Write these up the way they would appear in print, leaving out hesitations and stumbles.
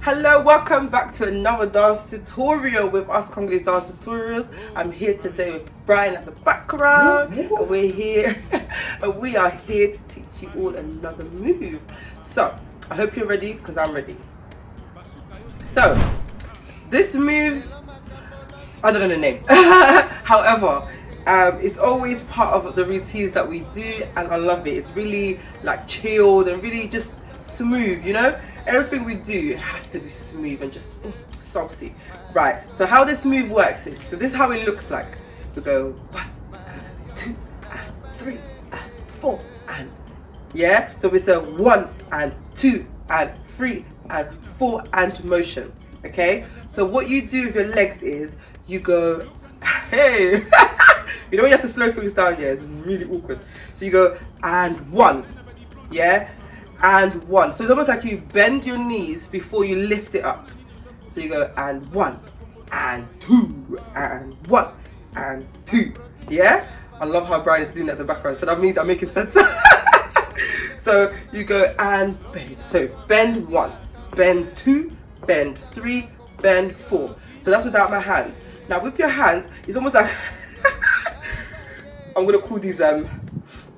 Hello, welcome back to another dance tutorial with us Congolese dance tutorials. I'm here today with Brian at the background, and we're here and we are here to teach you all another move. So I hope you're ready because I'm ready. So this move, I don't know the name. However, it's always part of the routines that we do, and I love it. It's really like chilled and really just smooth, you know. Everything we do has to be smooth and just saucy. Right, so how this move works is, so this is how it looks like. We go 1 and 2 and 3 and 4 and yeah, so it's a 1 and 2 and 3 and 4 and motion. Okay, so what you do with your legs is you go hey you know when you have to slow things down, yeah, it's really awkward. So you go and 1, yeah, and 1. So it's almost like you bend your knees before you lift it up. So you go and 1 and 2 and 1 and 2. Yeah, I love how Brian is doing that in the background, so that means I'm making sense. So you go and bend. So bend 1, bend 2, bend 3, bend 4. So that's without my hands. Now with your hands, it's almost like I'm gonna call these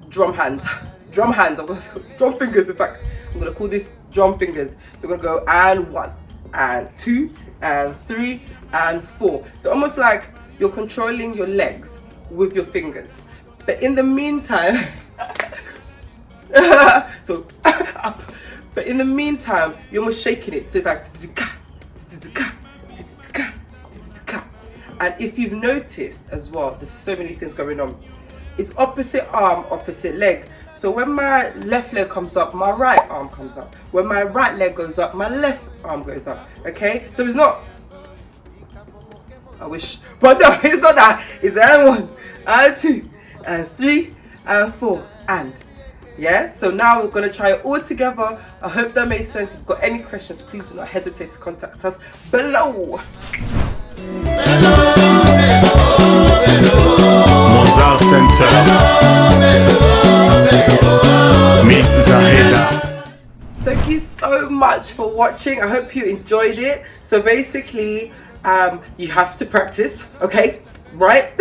drum hands. Drum fingers, in fact. I'm gonna call this drum fingers. You're gonna go and 1 and 2 and 3 and 4. So almost like you're controlling your legs with your fingers. But in the meantime, so up. But in the meantime, you're almost shaking it. So it's like, and if you've noticed as well, there's so many things going on. It's opposite arm, opposite leg. So when my left leg comes up, my right arm comes up. When my right leg goes up, my left arm goes up. Okay? So it's not, I wish, but no, it's not that. It's and 1 and 2 and 3 and 4 and. Yeah? So now we're going to try it all together. I hope that made sense. If you've got any questions, please do not hesitate to contact us below. Mozart Center. Thank you so much for watching. I hope you enjoyed it. So basically, you have to practice, okay? Right?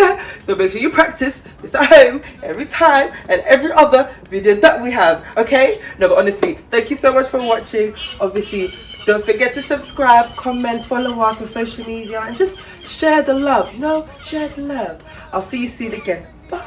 So make sure you practice this at home every time and every other video that we have, okay? No, but honestly, thank you so much for watching. Obviously, don't forget to subscribe, comment, follow us on social media, and just share the love, you know? Share the love. I'll see you soon again. Bye.